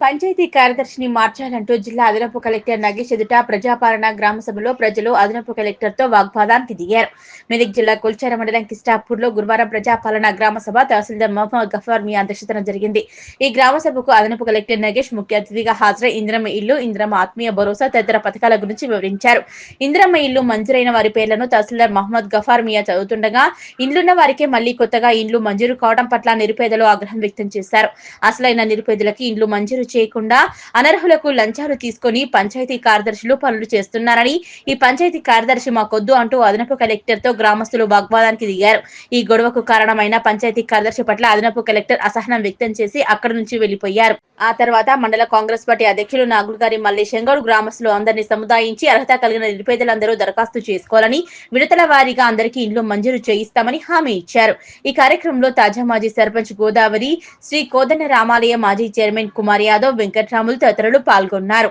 పంచాయతీ కార్యదర్శిని మార్చాలంటూ జిల్లా అదనపు కలెక్టర్ నగేష్ ఎదుట ప్రజాపాలన గ్రామ సభలో ప్రజలు అదనపు కలెక్టర్ తో వాగ్వాదానికి దిగారు. మెదక్ జిల్లా కొల్చార మండలం కిస్టాపూర్ లో గురువారం ప్రజాపాలన గ్రామ సభ తహసీల్దార్ మహమ్మద్ గఫార్ మియా అధ్యక్షతన జరిగింది. ఈ గ్రామ సభకు అదనపు కలెక్టర్ నగేష్ ముఖ్య అతిథిగా హాజరై ఇందిరమ్మ ఇల్లు, ఇందిరమ్మ ఆత్మీయ భరోసా తదితర పథకాల గురించి వివరించారు. ఇందిరమ్మ ఇల్లు మంజూరైన వారి పేర్లను తహసీల్దార్ మహమ్మద్ గఫార్ మియా చదువుతుండగా ఇండ్లున్న వారికే మళ్లీ కొత్తగా ఇండ్లు మంజూరు కావడం పట్ల నిరుపేదలు ఆగ్రహం వ్యక్తం చేశారు. అసలైన నిరుపేదలకి ఇండ్లు మంజూరు చేయకుండా అనర్హులకు లంచాలు తీసుకుని పంచాయతీ కార్యదర్శులు పనులు చేస్తున్నారని, ఈ పంచాయతీ కార్యదర్శి మాకొద్దు అంటూ అదనపు కలెక్టర్ తో గ్రామస్తులు వాగ్వాదానికి దిగారు. ఈ గొడవకు కారణమైన పంచాయతీ కార్యదర్శి పట్ల అదనపు కలెక్టర్ అసహనం వ్యక్తం చేసి అక్కడి నుంచి వెళ్లిపోయారు. ఆ తర్వాత మండల కాంగ్రెస్ పార్టీ అధ్యక్షులు నాగులగారి మల్లేశం గౌడ్ గ్రామస్తులు అందరినీ సముదాయించి అర్హత కలిగిన నిరుపేదలందరూ దరఖాస్తు చేసుకోవాలని, విడతల వారీగా అందరికీ ఇండ్లు మంజూరు చేయిస్తామని హామీ ఇచ్చారు. ఈ కార్యక్రమంలో తాజా మాజీ సర్పంచ్ గోదావరి, శ్రీ కోదండ రామాలయ మాజీ చైర్మన్ కుమార్ యాదవ్, వెంకట్రాములు తదితరులు పాల్గొన్నారు.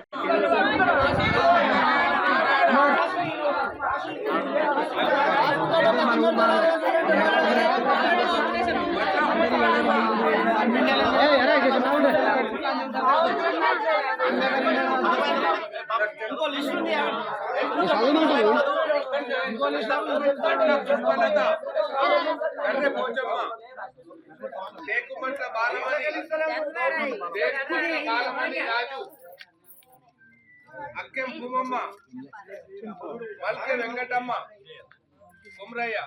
అక్కెం భూమమ్మ, మల్కె వెంకటమ్మ, కుమ్రయ్య,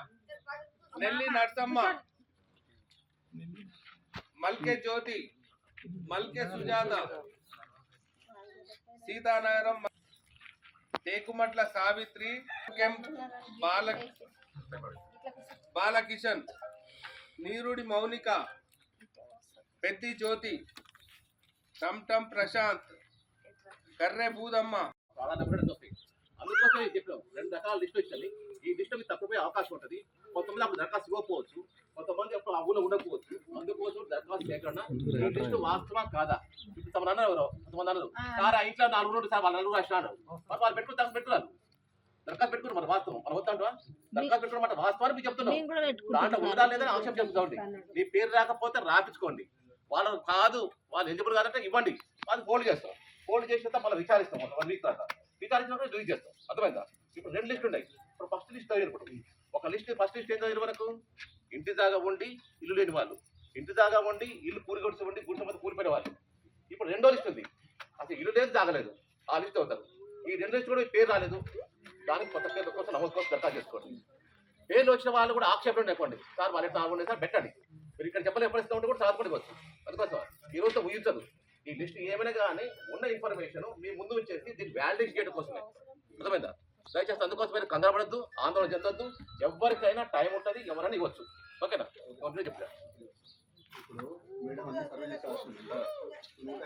నెల్లి నర్సమ్మ, మల్కె జ్యోతి, మల్కె సుజాత, సీతానగరం, టేకుమట్ల సావిత్రి, బాలకిషన్, నీరుడి మౌనిక, పెద్ది జ్యోతి, టమ్ ప్రశాంత్, కర్రె బూదమ్మ. అందుకోసం చెప్పాం 2 రకాల లిస్టు వచ్చింది. ఈ లిస్టు మీద తప్పపోయే అవకాశం ఉంటుంది. కొంతమంది అప్పుడు దరఖాస్తు ఇవ్వకపోవచ్చు, కొంతమంది అప్పుడు ఆ ఊళ్ళో ఉండకపోవచ్చు. అందుకోసం దరఖాస్తు చేయకుండా ఈ లిస్టు వాస్తవా కాదా? ఇప్పుడు తమ అన్నారు, కొంతమంది అన్నారు సార్ ఆ ఇంట్లో 4 రోజులు సార్ వాళ్ళు 4 రాసినాడు, మరి వాళ్ళు పెట్టుకుని పెట్టుకున్నారు. దరఖాస్తు పెట్టుకున్నారు, మరి వాస్తవం మనం వద్దంటా దరఖాస్తు పెట్టుకున్నమాట వాస్తవాన్ని మీకు చెప్తున్నాం. దాంట్లో ఉందా లేదని ఆంక్షం చెప్తామండి. మీ పేరు రాకపోతే రాపించుకోండి. వాళ్ళు కాదు, వాళ్ళు ఎలిజిబుల్ కాదంటే ఇవ్వండి, వాళ్ళు హోల్డ్ చేస్తాం. హోల్డ్ చేసిన మళ్ళీ విచారిస్తాం. 1 వీక్ దాకా విచారించినప్పుడు రిలీజ్ చేస్తాం. అర్థమైందా? ఇప్పుడు 2 లిస్టులు ఉన్నాయి. ఇప్పుడు ఫస్ట్ లిస్ట్ ఇప్పుడు ఒక లిస్ట్, ఫస్ట్ లిస్ట్ ఏం చదివిన వరకు ఇంటి జాగా ఉండి ఇల్లు లేని వాళ్ళు, ఇంటి జాగా ఉండి ఇల్లు కూరిగొడిసి ఉండి గుడిసె మీద కూలిపోయిన వాళ్ళు. ఇప్పుడు 2వ లిస్ట్ ఉంది, అసలు ఇల్లు లేదు జాగలేదు, ఆ లిస్ట్ అవుతారు. ఈ 2 లిస్ట్ కూడా పేరు రాలేదు, దానికి కొత్త పేరు కోసం నమోదు కోసం దరఖాస్తు చేసుకోండి. పేర్లు వచ్చిన వాళ్ళు కూడా ఆక్షేపణ చెప్పండి, సార్ వాళ్ళు ఎట్లా ఆగుండే సార్ పెట్టండి. మీరు ఇక్కడ చెప్పలే ఎప్పుడు ఉంటే కూడా సాధపడిపోవచ్చు. అందుకోసం ఈ రోజుతో ఊహించదు. ఈ లిస్ట్ ఏమైనా కానీ ఉన్న ఇన్ఫర్మేషన్ మీ ముందు వచ్చేసి దీన్ని వ్యాలిడేట్ చేయడం కోసమే. అర్థమైందా? దయచేసి అందుకోసమైనా కంగారపడద్దు, ఆందోళన చెందొద్దు. ఎవరికైనా టైం ఉంటుంది, ఎవరైనా ఇవ్వచ్చు. ఓకేనా? కంప్లీట్ చెప్తా. ఇప్పుడు మేడం అన్ని సర్వే చేసి వస్తుంది. 200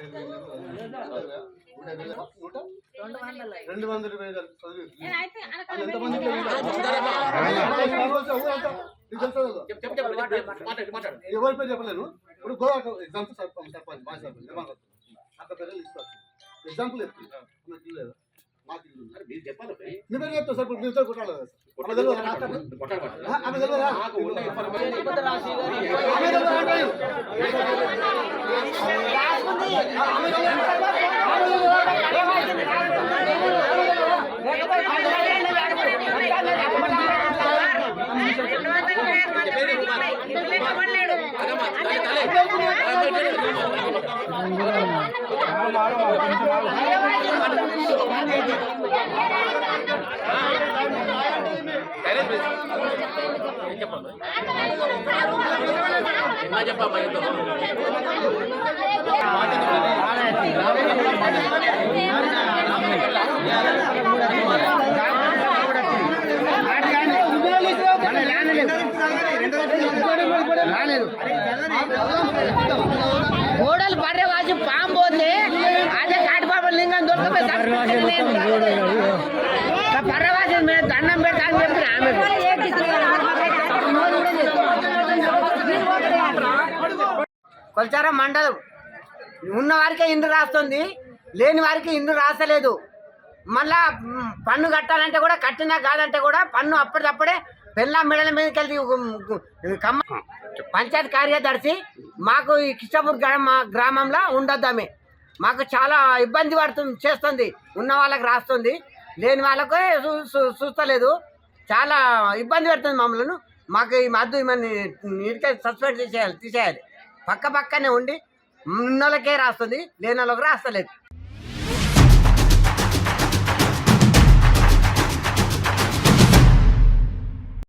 ఎవరి పేరు చెప్పలేను. ఇప్పుడు గోవా ఎగ్జాంపుల్ సర్పంచ్ మా సర్పంచ్ అక్కడ పేరు లిస్ట్ వస్తుంది. ఎగ్జాంపుల్ చెప్తున్నా, నాకు ఇల్లు లేదా, మాకు ఇల్లు మీరు చెప్పాలి. మీ పేరు చెప్తా సార్. ఇప్పుడు మీతో కొట్టాలి కదా సార్. గోడలు పర్రే వాసి పాము పోతే అదే కాటిపాప లింగం దొరకపోతే పర్రవాసి మీద దండం పెడతా అని చెప్పి ఆమె కొల్చార మండలం ఉన్న వారికే ఇండ్లు రాస్తుంది, లేని వారికి ఇండ్లు రాస్తలేదు. మళ్ళా పన్ను కట్టాలంటే కూడా కట్టినా కాదంటే కూడా పన్ను అప్పటికప్పుడే పెళ్ళ మెడల మీదకి వెళ్ళి పంచాయతీ కార్యదర్శి మాకు ఈ కిష్టపూర్ గ్రామంలో ఉండొద్దామే. మాకు చాలా ఇబ్బంది చేస్తుంది. ఉన్న వాళ్ళకి రాస్తుంది, లేని వాళ్ళకే చూస్తలేదు. చాలా ఇబ్బంది పెడుతుంది మమ్మల్ని. మాకు ఈ మద్దు ఇవన్నీ నీటికే సస్పెండ్ తీసేయాలి. పక్కనే ఉండి ఉన్న వాళ్ళకే రాస్తుంది, లేని వాళ్ళకి రాస్తలేదు.